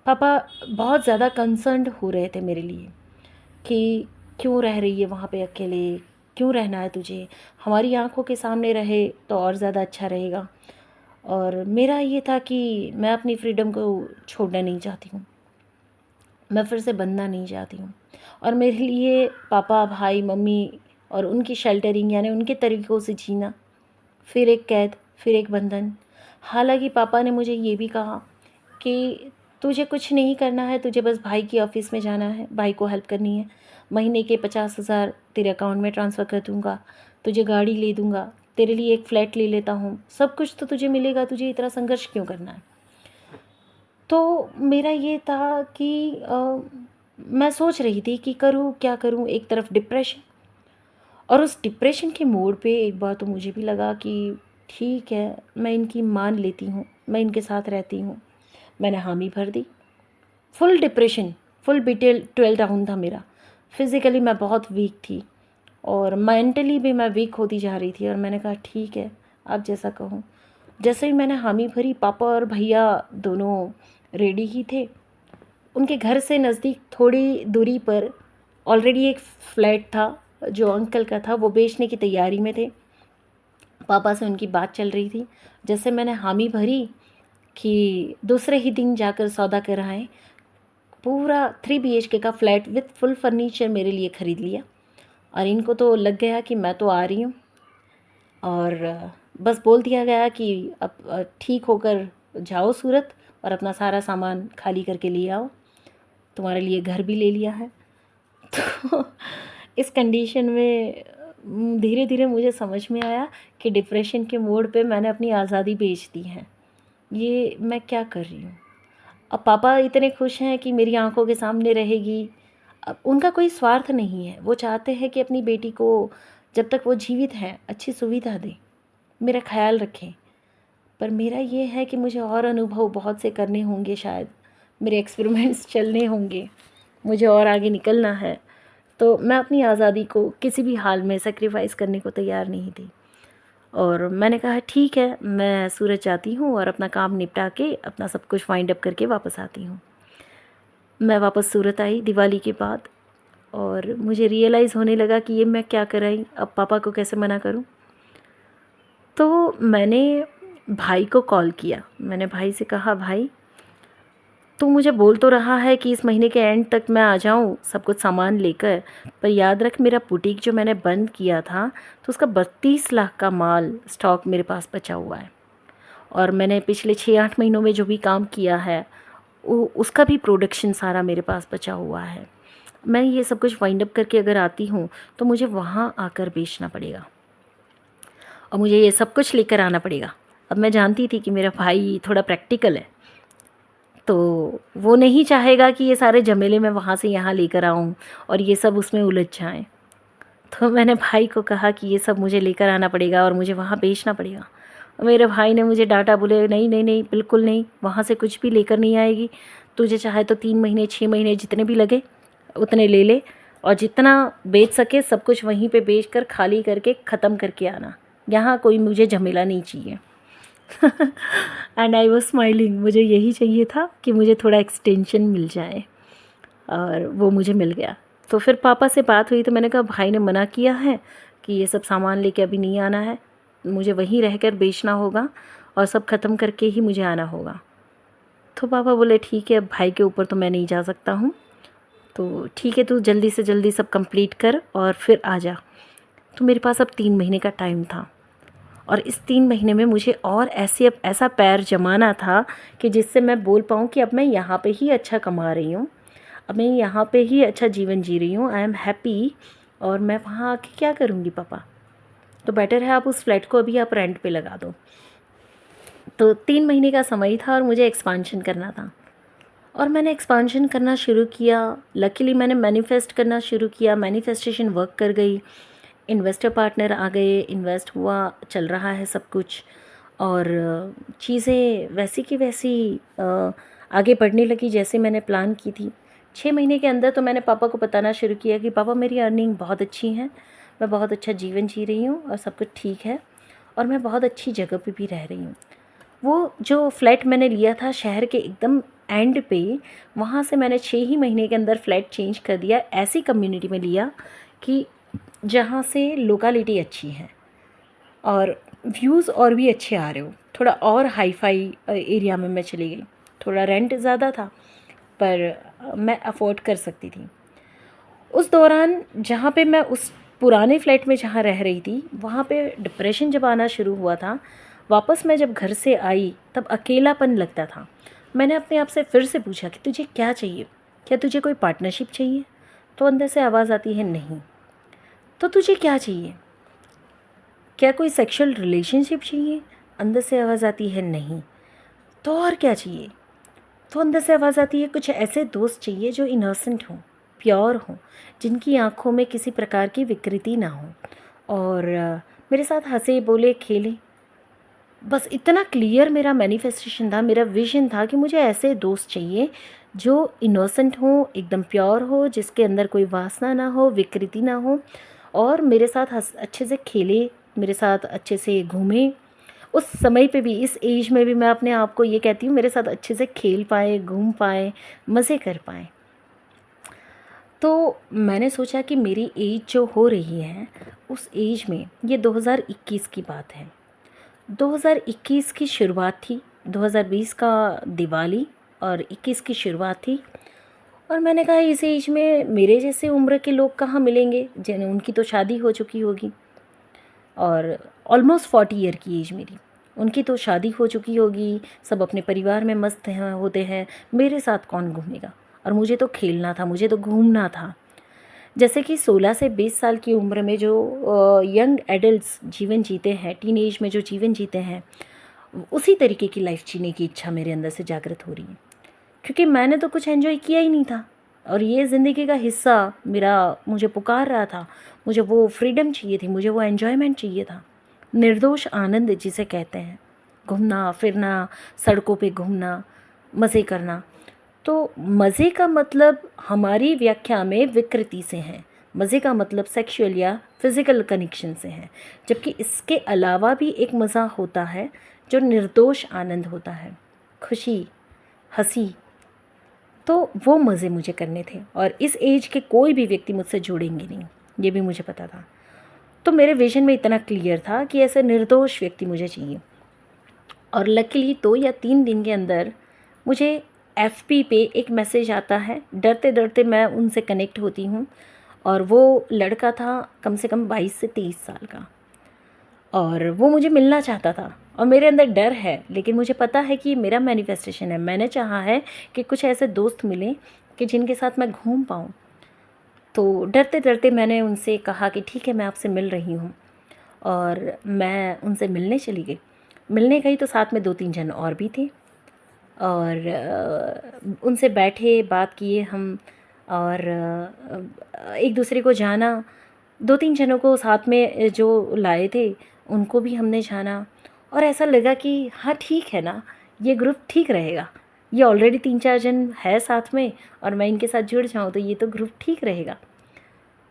[SPEAKER 1] पापा बहुत ज़्यादा कंसर्न्ड हो रहे थे मेरे लिए कि क्यों रह रही है वहाँ पे अकेले, क्यों रहना है तुझे, हमारी आंखों के सामने रहे तो और ज़्यादा अच्छा रहेगा। और मेरा ये था कि मैं अपनी फ्रीडम को छोड़ना नहीं चाहती हूँ, मैं फिर से बनना नहीं चाहती हूँ। और मेरे लिए पापा, भाई, मम्मी और उनकी शेल्टरिंग यानी उनके तरीक़ों से जीना, फिर एक कैद, फिर एक बंधन। हालाँकि पापा ने मुझे ये भी कहा कि तुझे कुछ नहीं करना है, तुझे बस भाई की ऑफ़िस में जाना है, भाई को हेल्प करनी है, महीने के 50,000 तेरे अकाउंट में ट्रांसफ़र कर दूँगा, तुझे गाड़ी ले दूँगा, तेरे लिए एक फ़्लैट ले लेता हूँ, सब कुछ तो तुझे मिलेगा, तुझे इतना संघर्ष क्यों करना है। तो मेरा ये था कि मैं सोच रही थी कि करूँ क्या करूँ। एक तरफ डिप्रेशन, और उस डिप्रेशन के मोड़ पे एक बार तो मुझे भी लगा कि ठीक है, मैं इनकी मान लेती हूँ, मैं इनके साथ रहती हूँ। मैंने हामी भर दी। फुल डिप्रेशन, फुल बीटेल 12 डाउन था मेरा। फिज़िकली मैं बहुत वीक थी और मेंटली भी मैं वीक होती जा रही थी, और मैंने कहा ठीक है, आप जैसा कहो। जैसे ही मैंने हामी भरी, पापा और भैया दोनों रेडी ही थे। उनके घर से नज़दीक थोड़ी दूरी पर ऑलरेडी एक फ्लैट था जो अंकल का था, वो बेचने की तैयारी में थे। पापा से उनकी बात चल रही थी। जैसे मैंने हामी भरी कि दूसरे ही दिन जाकर सौदा कर आए, पूरा 3 BHK का फ्लैट विथ फुल फर्नीचर मेरे लिए ख़रीद लिया। और इनको तो लग गया कि मैं तो आ रही हूँ, और बस बोल दिया गया कि अब ठीक होकर जाओ सूरत और अपना सारा सामान खाली करके ले आओ, तुम्हारे लिए घर भी ले लिया है। तो इस कंडीशन में धीरे धीरे मुझे समझ में आया कि डिप्रेशन के मोड़ पे मैंने अपनी आज़ादी बेच दी है। ये मैं क्या कर रही हूँ। अब पापा इतने खुश हैं कि मेरी आंखों के सामने रहेगी। अब उनका कोई स्वार्थ नहीं है, वो चाहते हैं कि अपनी बेटी को जब तक वो जीवित हैं अच्छी सुविधा दें, मेरा ख्याल रखें। पर मेरा ये है कि मुझे और अनुभव बहुत से करने होंगे, शायद मेरे एक्सपेरिमेंट्स चलने होंगे, मुझे और आगे निकलना है। तो मैं अपनी आज़ादी को किसी भी हाल में सेक्रीफाइस करने को तैयार नहीं थी, और मैंने कहा ठीक है, मैं सूरत जाती हूँ और अपना काम निपटा के अपना सब कुछ वाइंड अप करके वापस आती हूँ। मैं वापस सूरत आई दिवाली के बाद, और मुझे रियलाइज़ होने लगा कि ये मैं क्या कर आई, अब पापा को कैसे मना करूँ। तो मैंने भाई को कॉल किया। मैंने भाई से कहा, भाई तू मुझे बोल तो रहा है कि इस महीने के एंड तक मैं आ जाऊँ सब कुछ सामान लेकर, पर याद रख मेरा बुटीक जो मैंने बंद किया था तो उसका 32 लाख का माल स्टॉक मेरे पास बचा हुआ है, और मैंने पिछले 6-8 महीनों में जो भी काम किया है उसका भी प्रोडक्शन सारा मेरे पास बचा हुआ है। मैं ये सब कुछ वाइंड अप करके अगर आती हूँ तो मुझे वहाँ आकर बेचना पड़ेगा, और मुझे ये सब कुछ लेकर आना पड़ेगा। अब मैं जानती थी कि मेरा भाई थोड़ा प्रैक्टिकल है, तो वो नहीं चाहेगा कि ये सारे झमेले मैं वहाँ से यहाँ लेकर आऊँ और ये सब उसमें उलझ जाएँ। तो मैंने भाई को कहा कि ये सब मुझे लेकर आना पड़ेगा और मुझे वहाँ बेचना पड़ेगा। मेरे भाई ने मुझे डांटा, बोले नहीं नहीं नहीं, बिल्कुल नहीं, वहाँ से कुछ भी लेकर नहीं आएगी। तुझे चाहे तो 3 महीने 6 महीने जितने भी लगे उतने ले ले, और जितना बेच सके सब कुछ वहीं पे बेच कर खाली करके ख़त्म करके आना, यहाँ कोई मुझे झमेला नहीं चाहिए। And I was smiling. मुझे यही चाहिए था कि मुझे थोड़ा एक्सटेंशन मिल जाए, और वो मुझे मिल गया। तो फिर पापा से बात हुई तो मैंने कहा भाई ने मना किया है कि ये सब सामान लेके अभी नहीं आना है, मुझे वहीं रहकर बेचना होगा और सब ख़त्म करके ही मुझे आना होगा। तो पापा बोले ठीक है, अब भाई के ऊपर तो मैं नहीं जा सकता हूँ, तो ठीक है तू जल्दी से जल्दी सब कंप्लीट कर और फिर आ जा। तो मेरे पास अब 3 महीने का टाइम था, और इस 3 महीने में मुझे और ऐसा पैर जमाना था कि जिससे मैं बोल पाऊँ कि अब मैं यहाँ पे ही अच्छा कमा रही हूँ, अब मैं यहाँ पे ही अच्छा जीवन जी रही हूँ, आई एम हैप्पी, और मैं वहाँ आके क्या करूँगी पापा। तो बेटर है आप उस फ्लैट को अभी आप रेंट पे लगा दो। तो 3 महीने का समय था और मुझे एक्सपांशन करना था, और मैंने एक्सपांशन करना शुरू किया। लकीली मैंने मैनिफेस्ट करना शुरू किया, मैनिफेस्टेशन वर्क कर गई, इन्वेस्टर पार्टनर आ गए, इन्वेस्ट हुआ, चल रहा है सब कुछ, और चीज़ें वैसी की वैसी आगे बढ़ने लगी जैसे मैंने प्लान की थी। 6 महीने के अंदर तो मैंने पापा को बताना शुरू किया कि पापा मेरी अर्निंग बहुत अच्छी है, मैं बहुत अच्छा जीवन जी रही हूँ और सब कुछ ठीक है, और मैं बहुत अच्छी जगह पे भी रह रही हूँ। वो जो फ्लैट मैंने लिया था शहर के एकदम एंड पे, वहाँ से मैंने 6 ही महीने के अंदर फ्लैट चेंज कर दिया, ऐसी कम्युनिटी में लिया कि जहाँ से लोकेलिटी अच्छी है और व्यूज़ और भी अच्छे आ रहे हो। थोड़ा और हाई फाई एरिया में मैं चली गई, थोड़ा रेंट ज़्यादा था पर मैं अफोर्ड कर सकती थी। उस दौरान जहाँ पे मैं उस पुराने फ्लैट में जहाँ रह रही थी, वहाँ पे डिप्रेशन जब आना शुरू हुआ था, वापस मैं जब घर से आई तब अकेलापन लगता था। मैंने अपने आप से फिर से पूछा कि तुझे क्या चाहिए? क्या तुझे कोई पार्टनरशिप चाहिए? तो अंदर से आवाज़ आती है नहीं। तो तुझे क्या चाहिए? क्या कोई सेक्सुअल रिलेशनशिप चाहिए? अंदर से आवाज़ आती है नहीं। तो और क्या चाहिए? तो अंदर से आवाज़ आती है कुछ ऐसे दोस्त चाहिए जो इनोसेंट हों, प्योर हों, जिनकी आँखों में किसी प्रकार की विकृति ना हो और मेरे साथ हँसे, बोले, खेले। बस इतना क्लियर मेरा मैनिफेस्टेशन था, मेरा विज़न था कि मुझे ऐसे दोस्त चाहिए जो इनोसेंट हों, एकदम प्योर हो, जिसके अंदर कोई वासना ना हो, विकृति ना हो और मेरे साथ अच्छे से खेले, मेरे साथ अच्छे से घूमे। उस समय पे भी, इस एज में भी मैं अपने आप को ये कहती हूँ, मेरे साथ अच्छे से खेल पाए, घूम पाए, मज़े कर पाएँ। तो मैंने सोचा कि मेरी एज जो हो रही है, उस एज में, ये 2021 की बात है। 2021 की शुरुआत थी, 2020 का दिवाली और 21 की शुरुआत थी और मैंने कहा इस एज में मेरे जैसे उम्र के लोग कहाँ मिलेंगे, जिन उनकी तो शादी हो चुकी होगी और ऑलमोस्ट 40 ईयर की एज मेरी, उनकी तो शादी हो चुकी होगी, सब अपने परिवार में मस्त हैं, होते हैं, मेरे साथ कौन घूमेगा? और मुझे तो खेलना था, मुझे तो घूमना था। जैसे कि 16 से 20 साल की उम्र में जो यंग एडल्ट्स जीवन जीते हैं, टीनेज में जो जीवन जीते हैं, उसी तरीके की लाइफ जीने की इच्छा मेरे अंदर से जागृत हो रही है। क्योंकि मैंने तो कुछ एंजॉय किया ही नहीं था और ये ज़िंदगी का हिस्सा मेरा मुझे पुकार रहा था। मुझे वो फ्रीडम चाहिए थी, मुझे वो एन्जॉयमेंट चाहिए था, निर्दोष आनंद जिसे कहते हैं, घूमना फिरना, सड़कों पे घूमना, मज़े करना। तो मज़े का मतलब हमारी व्याख्या में विकृति से है, मज़े का मतलब सेक्सुअल या फिज़िकल कनेक्शन से है, जबकि इसके अलावा भी एक मज़ा होता है जो निर्दोष आनंद होता है, खुशी, हंसी। तो वो मज़े मुझे करने थे और इस एज के कोई भी व्यक्ति मुझसे जुड़ेंगे नहीं, ये भी मुझे पता था। तो मेरे विज़न में इतना क्लियर था कि ऐसे निर्दोष व्यक्ति मुझे चाहिए और लकीली 2 या 3 दिन के अंदर मुझे एफबी पे एक मैसेज आता है। डरते डरते मैं उनसे कनेक्ट होती हूँ और वो लड़का था कम से कम 22 से 23 साल का और वो मुझे मिलना चाहता था और मेरे अंदर डर है, लेकिन मुझे पता है कि ये मेरा मैनिफेस्टेशन है। मैंने चाहा है कि कुछ ऐसे दोस्त मिलें कि जिनके साथ मैं घूम पाऊँ। तो डरते डरते मैंने उनसे कहा कि ठीक है, मैं आपसे मिल रही हूँ और मैं उनसे मिलने चली गई। मिलने गई तो साथ में 2-3 जन और भी थे और उनसे बैठे, बात किए हम और एक दूसरे को जाना। 2-3 जनों को साथ में जो लाए थे, उनको भी हमने जाना और ऐसा लगा कि हाँ ठीक है ना, ये ग्रुप ठीक रहेगा। ये ऑलरेडी 3-4 जन है साथ में और मैं इनके साथ जुड़ जाऊँ तो ये तो ग्रुप ठीक रहेगा।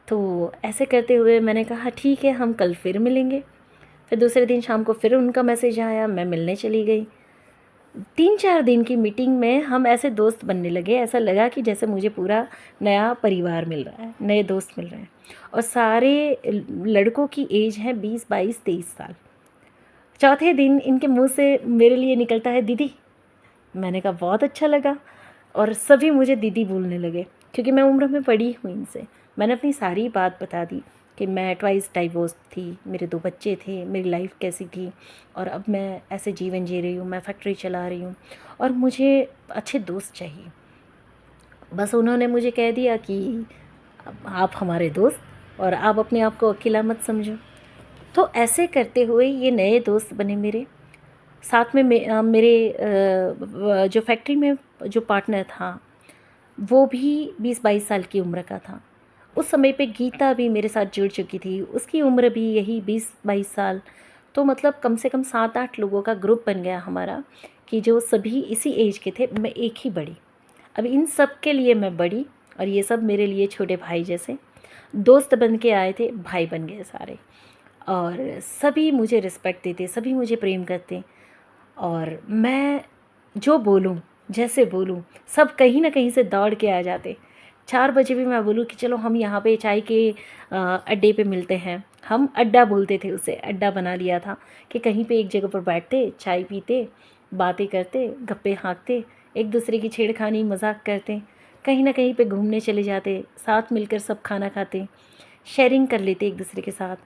[SPEAKER 1] तो ऐसे करते हुए मैंने कहा ठीक है, हम कल फिर मिलेंगे। फिर दूसरे दिन शाम को फिर उनका मैसेज आया, मैं मिलने चली गई। 3-4 दिन की मीटिंग में हम ऐसे दोस्त बनने लगे, ऐसा लगा कि जैसे मुझे पूरा नया परिवार मिल रहा है, नए दोस्त मिल रहे हैं और सारे लड़कों की एज है 20, 22, 23 साल। चौथे दिन इनके मुंह से मेरे लिए निकलता है दीदी। मैंने कहा बहुत अच्छा लगा और सभी मुझे दीदी बोलने लगे क्योंकि मैं उम्र में बड़ी हूँ इनसे। मैंने अपनी सारी बात बता दी कि मैं ट्वाइस डाइवोर्स थी, मेरे 2 बच्चे थे, मेरी लाइफ कैसी थी और अब मैं ऐसे जीवन जी रही हूँ, मैं फैक्ट्री चला रही हूँ और मुझे अच्छे दोस्त चाहिए। बस उन्होंने मुझे कह दिया कि अब आप हमारे दोस्त और आप अपने आप को अकेला मत समझो। तो ऐसे करते हुए ये नए दोस्त बने मेरे साथ में। मेरे जो फैक्ट्री में जो पार्टनर था वो भी 20-22 साल की उम्र का था। उस समय पे गीता भी मेरे साथ जुड़ चुकी थी, उसकी उम्र भी यही 20-22 साल। तो मतलब कम से कम 7-8 लोगों का ग्रुप बन गया हमारा कि जो सभी इसी एज के थे, मैं एक ही बड़ी। अब इन सब के लिए मैं बड़ी और ये सब मेरे लिए छोटे भाई जैसे दोस्त बन के आए थे, भाई बन गए सारे और सभी मुझे रिस्पेक्ट देते, सभी मुझे प्रेम करते और मैं जो बोलूँ, जैसे बोलूँ, सब कहीं न कहीं से दौड़ के आ जाते। 4 बजे भी मैं बोलूँ कि चलो हम यहाँ पे चाय के अड्डे पे मिलते हैं। हम अड्डा बोलते थे उसे, अड्डा बना लिया था कि कहीं पे एक जगह पर बैठते, चाय पीते, बातें करते, गप्पे हाँकते, एक दूसरे की छेड़खानी, मज़ाक करते, कहीं न कहीं पे घूमने चले जाते, साथ मिलकर सब खाना खाते, शेयरिंग कर लेते एक दूसरे के साथ।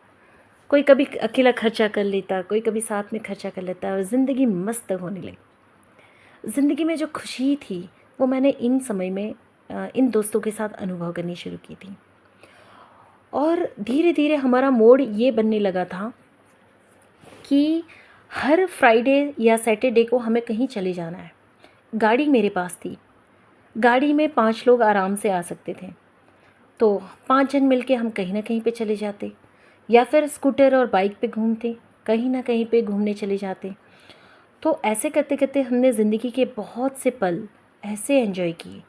[SPEAKER 1] कोई कभी अकेला खर्चा कर लेता, कोई कभी साथ में खर्चा कर लेता और ज़िंदगी मस्त होने लगी। ज़िंदगी में जो खुशी थी वो मैंने इन समय में इन दोस्तों के साथ अनुभव करनी शुरू की थी। और धीरे धीरे हमारा मोड़ ये बनने लगा था कि हर फ्राइडे या सैटरडे को हमें कहीं चले जाना है। गाड़ी मेरे पास थी, गाड़ी में 5 लोग आराम से आ सकते थे। तो 5 जन मिलके हम कहीं न कहीं पे चले जाते, या फिर स्कूटर और बाइक पे घूमते, कहीं न कहीं पे घूमने चले जाते। तो ऐसे करते-करते हमने ज़िंदगी के बहुत से पल ऐसे एंजॉय किए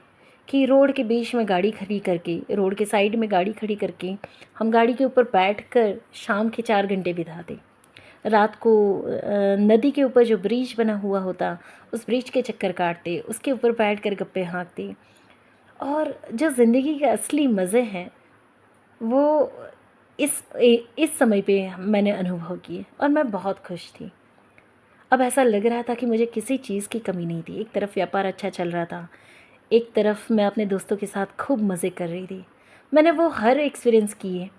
[SPEAKER 1] कि रोड के बीच में गाड़ी खड़ी करके, रोड के साइड में गाड़ी खड़ी करके हम गाड़ी के ऊपर बैठकर शाम के 4 घंटे बिताते। रात को नदी के ऊपर जो ब्रिज बना हुआ होता, उस ब्रिज के चक्कर काटते, उसके ऊपर बैठकर गप्पे हाँकते। और जो ज़िंदगी के असली मज़े हैं वो इस समय पे मैंने अनुभव किए और मैं बहुत खुश थी। अब ऐसा लग रहा था कि मुझे किसी चीज़ की कमी नहीं थी। एक तरफ व्यापार अच्छा चल रहा था, एक तरफ मैं अपने दोस्तों के साथ खूब मज़े कर रही थी। मैंने वो हर एक्सपीरियंस किए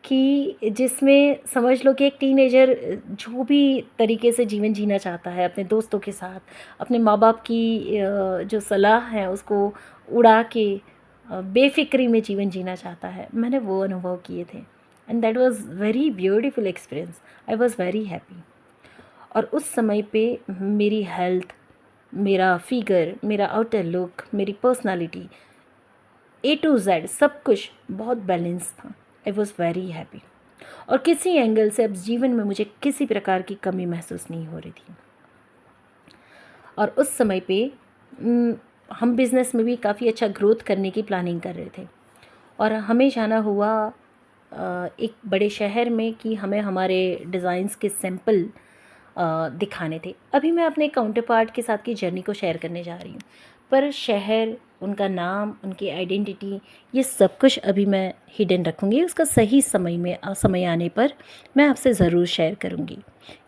[SPEAKER 1] कि जिसमें समझ लो कि एक टीनेजर जो भी तरीके से जीवन जीना चाहता है अपने दोस्तों के साथ, अपने माँ-बाप की जो सलाह है उसको उड़ा के बेफ़िक्री में जीवन जीना चाहता है, मैंने वो अनुभव किए थे। And that was very beautiful experience. I was very happy. और उस समय पे मेरी हेल्थ, मेरा फ़िगर, मेरा आउटर लुक, मेरी पर्सनैलिटी, ए टू ज़ेड सब कुछ बहुत बैलेंस था। I was very happy. और किसी एंगल से अब जीवन में मुझे किसी प्रकार की कमी महसूस नहीं हो रही थी। और उस समय पे हम बिज़नेस में भी काफ़ी अच्छा ग्रोथ करने की प्लानिंग कर रहे थे और हमें जाना हुआ एक बड़े शहर में कि हमें हमारे डिज़ाइंस के सैंपल दिखाने थे। अभी मैं अपने काउंटर पार्ट के साथ की जर्नी को शेयर करने जा रही हूँ, पर शहर, उनका नाम, उनकी आइडेंटिटी, ये सब कुछ अभी मैं हिडन रखूँगी। उसका सही समय आने पर मैं आपसे ज़रूर शेयर करूँगी,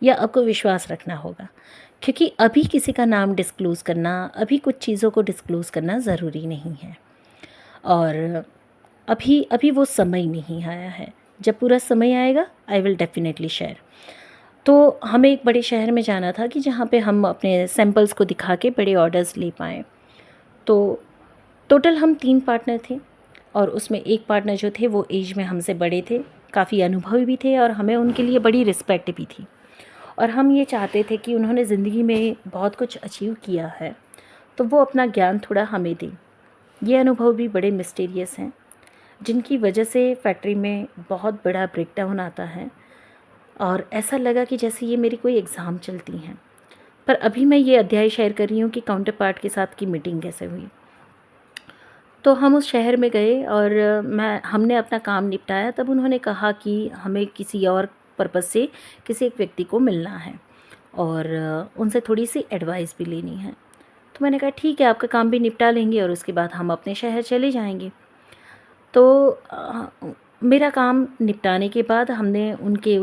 [SPEAKER 1] या आपको विश्वास रखना होगा, क्योंकि अभी किसी का नाम डिस्क्लोज़ करना, अभी कुछ चीज़ों को डिस्क्लोज़ करना ज़रूरी नहीं है। और अभी अभी वो समय नहीं आया है। जब पूरा समय आएगा आई विल डेफ़िनेटली शेयर। तो हमें एक बड़े शहर में जाना था कि जहाँ पे हम अपने सैंपल्स को दिखा के बड़े ऑर्डर्स ले पाएँ। तो टोटल हम 3 पार्टनर थे और उसमें एक पार्टनर जो थे वो एज में हमसे बड़े थे, काफ़ी अनुभवी भी थे और हमें उनके लिए बड़ी रिस्पेक्ट भी थी। और हम ये चाहते थे कि उन्होंने ज़िंदगी में बहुत कुछ अचीव किया है, तो वो अपना ज्ञान थोड़ा हमें दें। ये अनुभव भी बड़े मिस्टीरियस हैं, जिनकी वजह से फैक्ट्री में बहुत बड़ा ब्रेकडाउन आता है और ऐसा लगा कि जैसे ये मेरी कोई एग्ज़ाम चलती हैं। पर अभी मैं ये अध्याय शेयर कर रही हूँ कि काउंटर पार्ट के साथ की मीटिंग कैसे हुई। तो हम उस शहर में गए और हमने अपना काम निपटाया। तब उन्होंने कहा कि हमें किसी और पर्पज़ से किसी एक व्यक्ति को मिलना है और उनसे थोड़ी-सी एडवाइस भी लेनी है। तो मैंने कहा ठीक है, आपका काम भी निपटा लेंगे और उसके बाद हम अपने शहर चले जाएँगे। तो मेरा काम निपटाने के बाद हमने उनके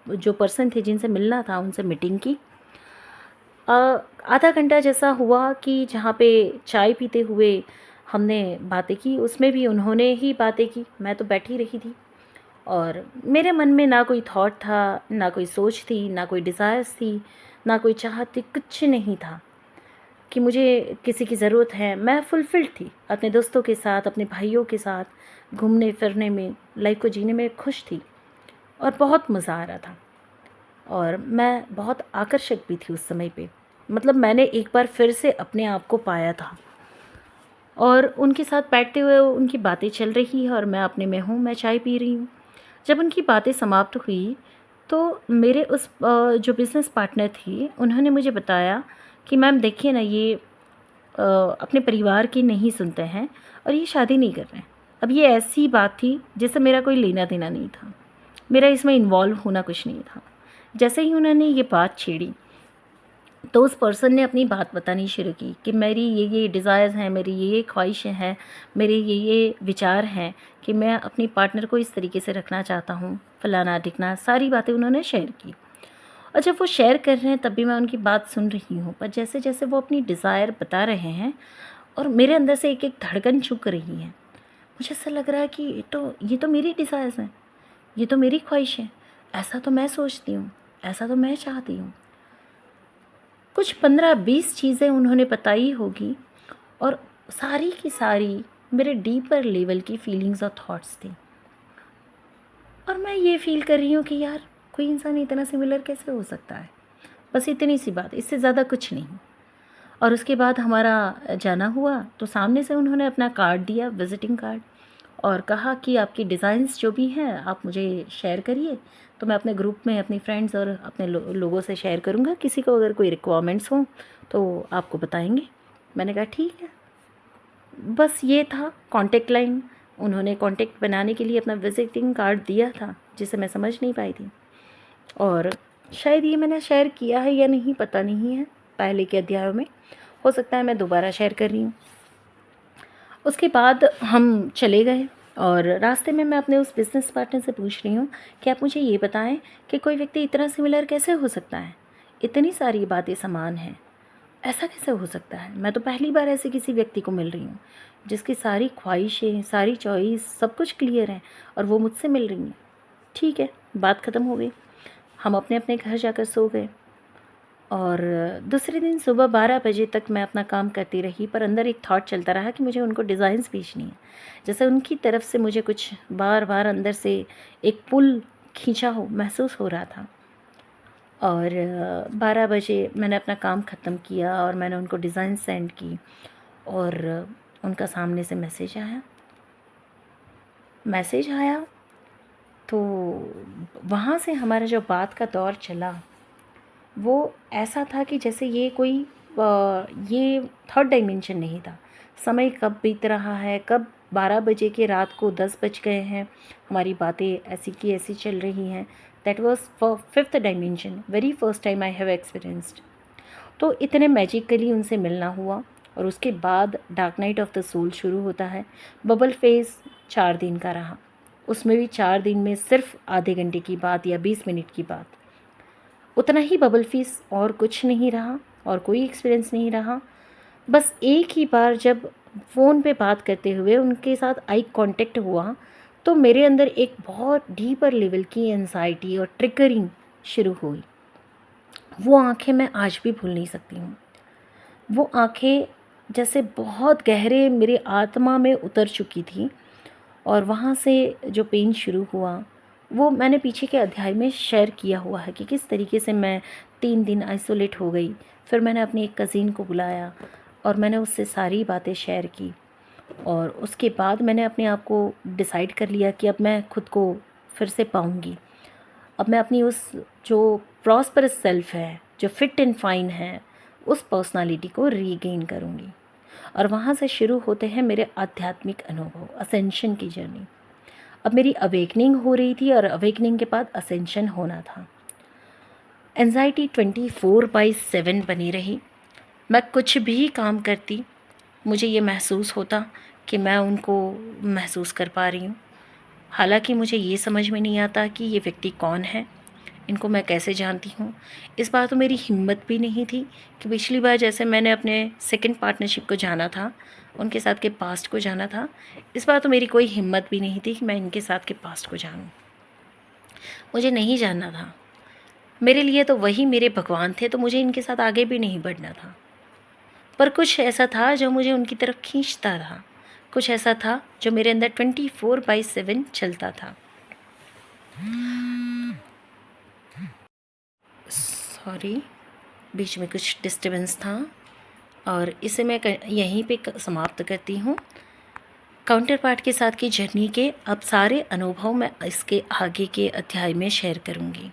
[SPEAKER 1] जो पर्सन थे जिनसे मिलना था उनसे मीटिंग की। आधा घंटा जैसा हुआ कि जहाँ पे चाय पीते हुए हमने बातें की, उसमें भी उन्होंने ही बातें की, मैं तो बैठी रही थी और मेरे मन में ना कोई थॉट था, ना कोई सोच थी, ना कोई डिज़ायर्स थी, ना कोई चाहत थी, कुछ नहीं था कि मुझे किसी की ज़रूरत है। मैं फुलफ़िल्ड थी अपने दोस्तों के साथ, अपने भाइयों के साथ घूमने-फिरने में, लाइफ़ को जीने में खुश थी और बहुत मज़ा आ रहा था। और मैं बहुत आकर्षक भी थी उस समय पे। मतलब मैंने एक बार फिर से अपने आप को पाया था और उनके साथ बैठते हुए उनकी बातें चल रही है और मैं अपने में हूँ, मैं चाय पी रही हूँ। जब उनकी बातें समाप्त हुई तो मेरे जो बिज़नेस पार्टनर थी, उन्होंने मुझे बताया कि मैम देखिए ना, ये अपने परिवार की नहीं सुनते हैं और ये शादी नहीं कर रहे हैं। अब ये ऐसी बात थी जिससे मेरा कोई लेना-देना नहीं था। मेरा इसमें इन्वॉल्व होना कुछ नहीं था। जैसे ही उन्होंने ये बात छेड़ी, तो उस पर्सन ने अपनी बात बतानी शुरू की कि मेरी ये डिज़ायर्स हैं, मेरी ये ख्वाहिशें हैं, मेरे ये विचार हैं कि मैं अपनी पार्टनर को इस तरीके से रखना चाहता हूँ, फलाना-ढिकना, सारी बातें उन्होंने शेयर की। और जब वो शेयर कर रहे हैं तब भी मैं उनकी बात सुन रही हूँ, पर जैसे-जैसे वो अपनी डिज़ायर बता रहे हैं और मेरे अंदर से एक-एक धड़कन चुक रही है। मुझे ऐसा लग रहा है कि ये तो मेरी डिज़ायर्स हैं, ये तो मेरी ख्वाहिश है, ऐसा तो मैं सोचती हूँ, ऐसा तो मैं चाहती हूँ। कुछ 15-20 चीज़ें उन्होंने बताई होगी और सारी की सारी मेरे डीपर लेवल की फीलिंग्स और थॉट्स थी। और मैं ये फ़ील कर रही हूँ कि यार कोई इंसान इतना सिमिलर कैसे हो सकता है? बस इतनी सी बात, इससे ज़्यादा कुछ नहीं। और उसके बाद हमारा जाना हुआ तो सामने से उन्होंने अपना कार्ड दिया, विज़िटिंग कार्ड, और कहा कि आपकी डिज़ाइंस जो भी हैं आप मुझे शेयर करिए, तो मैं अपने ग्रुप में अपनी फ्रेंड्स और अपने लोगों से शेयर करूँगा, किसी को अगर कोई रिक्वायरमेंट्स हों तो आपको बताएँगे। मैंने कहा ठीक है। बस ये था कॉन्टैक्ट लाइन। उन्होंने कॉन्टैक्ट बनाने के लिए अपना विज़िटिंग कार्ड दिया था, जिसे मैं समझ नहीं पाई थी, और शायद ये मैंने शेयर किया है या नहीं पता नहीं है, पहले के अध्यायों में। हो सकता है मैं दोबारा शेयर कर रही हूँ। उसके बाद हम चले गए और रास्ते में मैं अपने उस बिज़नेस पार्टनर से पूछ रही हूँ कि आप मुझे ये बताएं कि कोई व्यक्ति इतना सिमिलर कैसे हो सकता है? इतनी सारी बातें समान हैं, ऐसा कैसे हो सकता है? मैं तो पहली बार ऐसे किसी व्यक्ति को मिल रही हूँ जिसकी सारी ख्वाहिशें, सारी चॉइस, सब कुछ क्लियर है और वो मुझसे मिल रही हैं। ठीक है, बात ख़त्म हो गई। हम अपने अपने घर जाकर सो गए और दूसरे दिन सुबह 12 बजे तक मैं अपना काम करती रही, पर अंदर एक थॉट चलता रहा कि मुझे उनको डिज़ाइंस भेजनी है। जैसे उनकी तरफ से मुझे कुछ बार-बार अंदर से एक पुल खींचा हो महसूस हो रहा था। और 12 बजे मैंने अपना काम ख़त्म किया और मैंने उनको डिज़ाइन सेंड की और उनका सामने से मैसेज आया तो वहाँ से हमारा जो बात का दौर चला वो ऐसा था कि जैसे ये थर्ड डायमेंशन नहीं था। समय कब बीत रहा है, कब 12 बजे के रात को 10 बज गए हैं, हमारी बातें ऐसी की ऐसी चल रही हैं। That was for fifth dimension, very first time I have experienced. तो इतने मैजिकली उनसे मिलना हुआ और उसके बाद dark night of the soul शुरू होता है। बबल फेज़ 4 दिन का रहा, उसमें भी 4 दिन में सिर्फ आधे घंटे की बात या 20 मिनट की बात, उतना ही बबल फीस, और कुछ नहीं रहा और कोई एक्सपीरियंस नहीं रहा। बस एक ही बार जब फ़ोन पे बात करते हुए उनके साथ आई कांटेक्ट हुआ तो मेरे अंदर एक बहुत डीपर लेवल की एंजाइटी और ट्रिगरिंग शुरू हुई। वो आंखें मैं आज भी भूल नहीं सकती हूँ। वो आंखें जैसे बहुत गहरे मेरे आत्मा में उतर चुकी थी और वहाँ से जो पेन शुरू हुआ वो मैंने पीछे के अध्याय में शेयर किया हुआ है कि किस तरीके से मैं 3 दिन आइसोलेट हो गई। फिर मैंने अपनी एक कज़िन को बुलाया और मैंने उससे सारी बातें शेयर की और उसके बाद मैंने अपने आप को डिसाइड कर लिया कि अब मैं खुद को फिर से पाऊँगी। अब मैं अपनी उस जो प्रॉस्परस सेल्फ है, जो फिट एंड फाइन है, उस पर्सनालिटी को रीगेन करूँगी। और वहाँ से शुरू होते हैं मेरे आध्यात्मिक अनुभव, असेंशन की जर्नी। अब मेरी अवेकनिंग हो रही थी और अवेकनिंग के बाद असेंशन होना था। एंजाइटी 24/7 बनी रही। मैं कुछ भी काम करती, मुझे ये महसूस होता कि मैं उनको महसूस कर पा रही हूँ। हालांकि मुझे ये समझ में नहीं आता कि ये व्यक्ति कौन है, इनको मैं कैसे जानती हूँ। इस बार तो मेरी हिम्मत भी नहीं थी कि पिछली बार जैसे मैंने अपने सेकंड पार्टनरशिप को जाना था, उनके साथ के पास्ट को जाना था, इस बार तो मेरी कोई हिम्मत भी नहीं थी कि मैं इनके साथ के पास्ट को जानूँ। मुझे नहीं जानना था। मेरे लिए तो वही मेरे भगवान थे, तो मुझे इनके साथ आगे भी नहीं बढ़ना था। पर कुछ ऐसा था जो मुझे उनकी तरफ खींचता था, कुछ ऐसा था जो मेरे अंदर 24/7 चलता था। सॉरी, बीच में कुछ डिस्टर्बेंस था और इसे मैं यहीं पे समाप्त करती हूँ। काउंटर पार्ट के साथ की जर्नी के अब सारे अनुभव मैं इसके आगे के अध्याय में शेयर करूँगी।